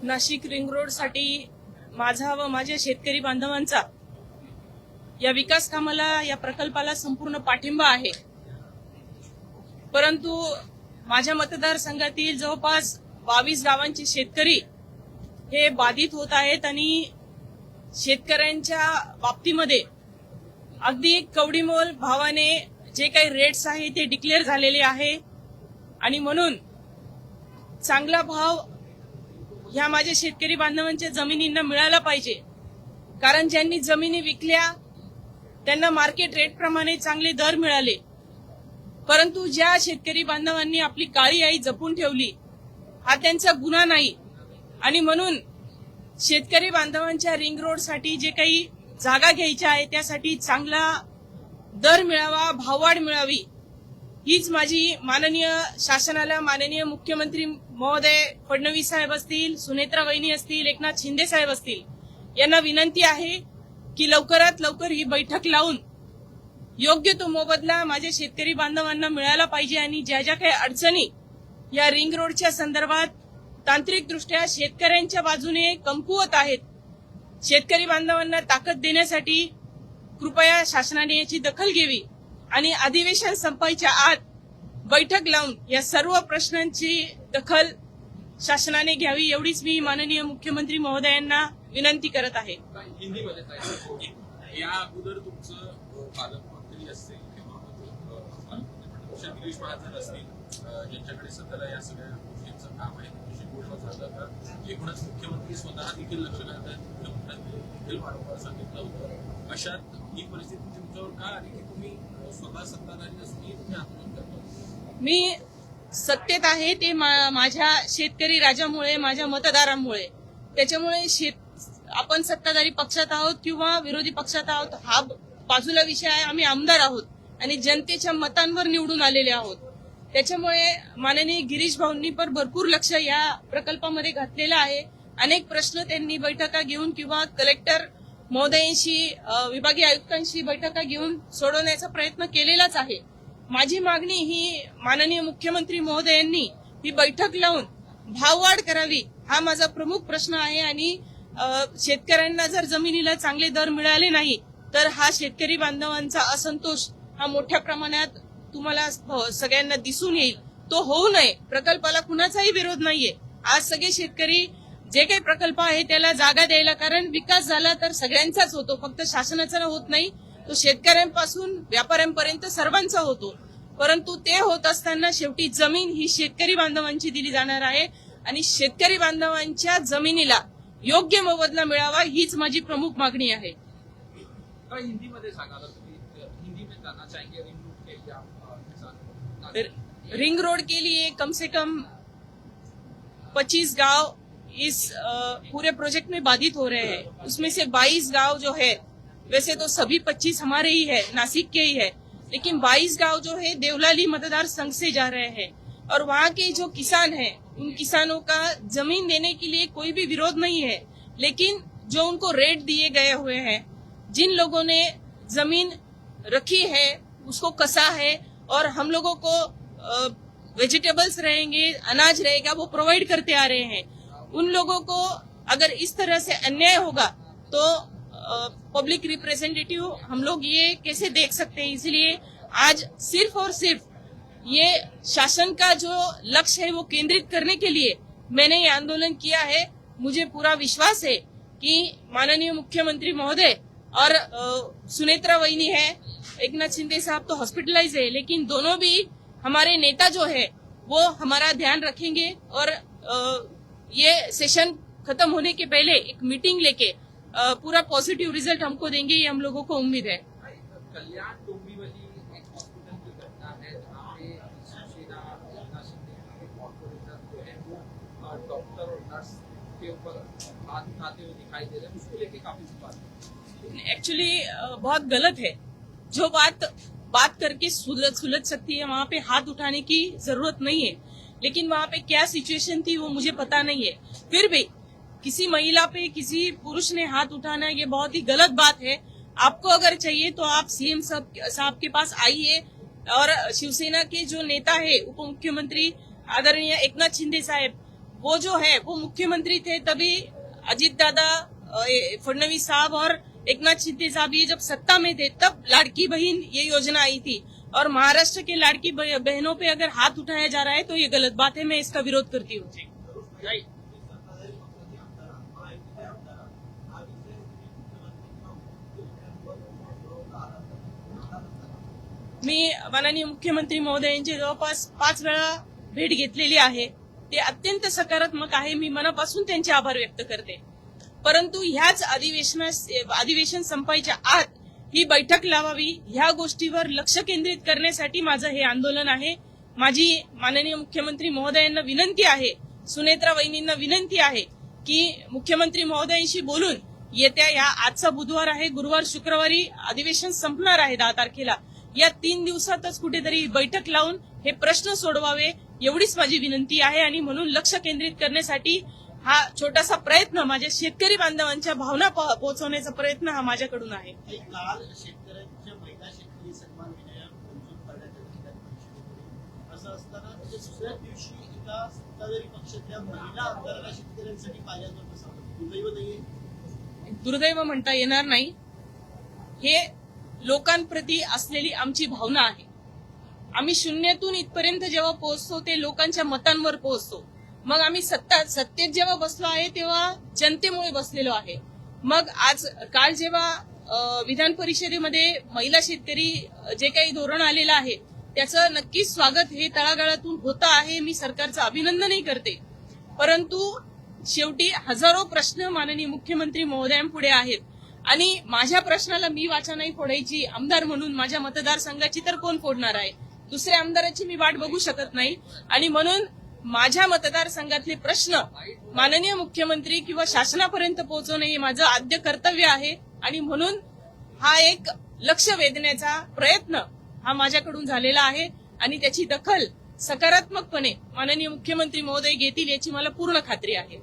Nashik ring road साठी माझा व माझ्या शेतकरी बांधवांचा या विकास कामाला, या प्रकल्पाला संपूर्ण पाठिंबा आहे. परंतु माझ्या मतदारसंघातील जवळपास 22 गावांचे शेतकरी हे बाधित होत आहेत आणि शेतकऱ्यांच्या बाबतीमध्ये अगदी कवडीमोल भावाने जे काही रेट्स आहे ते डिक्लेअर झालेले आहे आणि म्हणून चांगला भाव ह्या माझ्या शेतकरी बांधवांच्या जमिनींना मिळाला पाहिजे. कारण ज्यांनी जमिनी विकल्या त्यांना मार्केट रेट प्रमाणे चांगले दर मिळाले, परंतु ज्या शेतकरी बांधवांनी आपली काळी आई जपून ठेवली हा त्यांचा गुन्हा नाही. आणि म्हणून शेतकरी बांधवांच्या रिंग रोड साठी जे काही जागा घ्यायच्या आहे त्यासाठी चांगला दर मिळावा, भाववाढ मिळावी, हीच माझी माननीय शासनाला, माननीय मुख्यमंत्री महोदय फडणवीस साहेब असतील, सुनेत्रा वहिनी असतील, एकनाथ शिंदे साहेब असतील, यांना विनंती आहे की लवकरात लवकर ही बैठक लावून योग्य तो मोबदला माझ्या शेतकरी बांधवांना मिळाला पाहिजे. आणि ज्या ज्या काही अडचणी या रिंग रोडच्या संदर्भात तांत्रिकदृष्ट्या शेतकऱ्यांच्या बाजूने कमकुवत आहेत, शेतकरी बांधवांना ताकद देण्यासाठी कृपया शासनाने याची दखल घ्यावी आणि अधिवेशन संपायच्या आत बैठक लावून या सर्व प्रश्नांची दखल शासनाने घ्यावी, एवढीच मी माननीय मुख्यमंत्री महोदयांना विनंती करत आहे. या अगोदर तुमचं पालकमंत्री असतील किंवा गिरीश महाजन असतील ज्यांच्याकडे सध्याला या सगळ्या गोष्टींचं काम आहे, त्यांच्याशी बोलणं झालं तर एकूणच मुख्यमंत्री स्वतः देखील लक्ष घालतात, मुख्यमंत्र्यांनी देखील वारंवार सांगितलं होतं. अशात ही परिस्थिती तुमच्यावर का आली की तुम्ही स्वतः सत्ताधारी असूनही तुम्ही आंदोलन करता? मी सत्तेत आहे ते माझ्या शेतकरी राजामुळे, माझ्या मतदारांमुळे. त्याच्यामुळे आपण सत्ताधारी पक्षात आहोत किंवा विरोधी पक्षात आहोत हा बाजूला विषय आहे. आम्ही आमदार आहोत आणि जनतेच्या मतांवर निवडून आलेले आहोत. त्याच्यामुळे माननीय गिरीश भाऊंनी पण भरपूर लक्ष या प्रकल्पामध्ये घातलेलं आहे. अनेक प्रश्न त्यांनी बैठका घेऊन किंवा कलेक्टर महोदयांशी, विभागीय आयुक्तांशी बैठका घेऊन सोडवण्याचा प्रयत्न केलेलाच आहे. माझी मागणी ही माननीय मुख्यमंत्री महोदयांनी ही बैठक लावून भाववाढ करावी हा माझा प्रमुख प्रश्न आहे. आणि शेतकऱ्यांना जर जमिनीला चांगले दर मिळाले नाही तर हा शेतकरी बांधवांचा असंतोष हा मोठ्या प्रमाणात तुम्हाला सगळ्यांना दिसून येईल. तो होऊ नये. प्रकल्पाला कुणाचाही विरोध नाहीये. आज सगळे शेतकरी जे काही प्रकल्प आहे त्याला जागा द्यायला, कारण विकास झाला तर सगळ्यांचाच होतो, फक्त शासनाचा होत नाही, तो शेतकऱ्यांपासून व्यापाऱ्यांपर्यंत सर्वांचा होतो. परंतु ते होत असताना शेवटी जमीन ही शेतकरी बांधवांची दिली जाणार आहे आणि शेतकरी बांधवांच्या जमिनीला योग्य मोबदला मिळावा हीच माझी प्रमुख मागणी आहे. हिंदी मध्ये सांगा, हिंदी में जाना चाहेंगे रिंग रोड के लिए? रिंग रोड के लिए कम से कम 25 गांव इस पूरे प्रोजेक्ट में बाधित हो रहे हैं. उसमें से 22 गांव जो है, वैसे तो सभी 25 हमारे ही है, नासिक के ही है, लेकिन 22 गांव जो है देवलाली मतदार संघ से जा रहे हैं. और वहाँ के जो किसान हैं उन किसानों का जमीन देने के लिए कोई भी विरोध नहीं है, लेकिन जो उनको रेट दिए गए हुए हैं, जिन लोगों ने जमीन रखी है उसको कसा है और हम लोगों को वेजिटेबल्स रहेंगे, अनाज रहेगा, वो प्रोवाइड करते आ रहे हैं. उन लोगों को अगर इस तरह से अन्याय होगा तो पब्लिक रिप्रेजेंटेटिव हम लोग ये कैसे देख सकते हैं. इसलिए आज सिर्फ और सिर्फ ये शासन का जो लक्ष्य है वो केंद्रित करने के लिए मैंने ये आंदोलन किया है. मुझे पूरा विश्वास है कि माननीय मुख्यमंत्री महोदय और सुनेत्रा वहिनी है, एकनाथ शिंदे साहब तो हॉस्पिटलाइज है, लेकिन दोनों भी हमारे नेता जो है वो हमारा ध्यान रखेंगे और ये सेशन खत्म होने के पहले एक मीटिंग लेके पूरा पॉजिटिव रिजल्ट हमको देंगे, ये हम लोगों को उम्मीद है. कल्याण डोंबिवली एक हॉस्पिटल की घटना है जहाँ पे शिवसेना जो है वो डॉक्टर और नर्स के ऊपर हाथ उठाते हुए दिखाई दे रहे हैं, उसको लेके काफी बात एक्चुअली बहुत गलत है. जो बात करके सुलझ सकती है वहाँ पे हाथ उठाने की जरूरत नहीं है, लेकिन वहाँ पे क्या सिचुएशन थी वो मुझे पता नहीं है. फिर भी किसी महिला पे किसी पुरुष ने हाथ उठाना ये बहुत ही गलत बात है. आपको अगर चाहिए तो आप सीएम साहब के पास आइए, और शिवसेना के जो नेता है उप मुख्यमंत्री आदरणीय एकनाथ शिंदे साहब, वो जो है वो मुख्यमंत्री थे तभी अजीत दादा, फडणवीस साहब और एकनाथ शिंदे साहब ये जब सत्ता में थे तब लाड़की बहन ये योजना आई थी। और महाराष्ट्र के लाड़की बहनों पे अगर हाथ उठाया जा रहा है तो ये गलत बात है, मैं इसका विरोध करती हूँ। मी माननीय मुख्यमंत्री महोदयांची जवळपास 5 वेळा भेट घेतलेली आहे। ते अत्यंत सकारात्मक आहे, मी मनापासून त्यांचे आभार व्यक्त करते। परंतु ह्याच अधिवेशन संपायच्या आत ही बैठक लावावी, ह्या गोष्टीवर लक्ष केंद्रित करण्यासाठी माझं हे आंदोलन आहे। माझी माननीय मुख्यमंत्री महोदयांना विनंती आहे, सुनेत्रा वहिनींना विनंती आहे की मुख्यमंत्री महोदयांशी बोलून येत्या या आजचा बुधवार आहे, गुरुवार शुक्रवारी अधिवेशन संपणार आहे 10 तारखेला, या 3 दिवसातच कुठेतरी बैठक लावून हे प्रश्न सोडवावे एवढीच माझी विनंती आहे। आणि म्हणून लक्ष केंद्रित करण्यासाठी हा छोटासा प्रयत्न, माझ्या शेतकरी बांधवांच्या भावना पोहोचवण्याचा प्रयत्न हा माझ्याकडून आहे। काल शेतकऱ्यांच्या महिला शेतकरी सन्मान विधेयक मंजूर करण्यात आले, असं असताना दुसऱ्याच दिवशी एका सत्ताधारी पक्षातल्या महिला आमदाराला शेतकऱ्यांसाठी पायऱ्यावर बसवलं, दुर्दैव नाहीये? दुर्दैव म्हणता येणार नाही, हे लोकांप्रती असलेली आमची भावना आहे। आम्ही शून्यातून इथपर्यंत जेव्हा पोहोचतो ते लोकांच्या मतांवर पोहोचतो। मग आम्ही सत्तेत जेव्हा बसलो आहे तेव्हा जनतेमुळे बसलेलो आहे। मग आज काल जेव्हा विधान परिषदेमध्ये महिला शेतकरी जे काही धोरण आलेलं आहे त्याचं नक्कीच स्वागत हे तळागाळातून होतं आहे, मी सरकारचं अभिनंदनही करते। परंतु शेवटी हजारो प्रश्न माननीय मुख्यमंत्री महोदयांपुढे आहेत आणि माझ्या प्रश्नाला मी वाचा नाही फोडायची आमदार म्हणून, माझ्या मतदारसंघाची तर कोण फोडणार आहे? दुसऱ्या आमदाराची मी वाट बघू शकत नाही। आणि म्हणून माझ्या मतदारसंघातले प्रश्न माननीय मुख्यमंत्री किंवा शासनापर्यंत पोहोचवणे हे माझं आद्य कर्तव्य आहे। आणि म्हणून हा एक लक्ष वेधण्याचा प्रयत्न हा माझ्याकडून झालेला आहे आणि त्याची दखल सकारात्मकपणे माननीय मुख्यमंत्री महोदय घेतील याची मला पूर्ण खात्री आहे।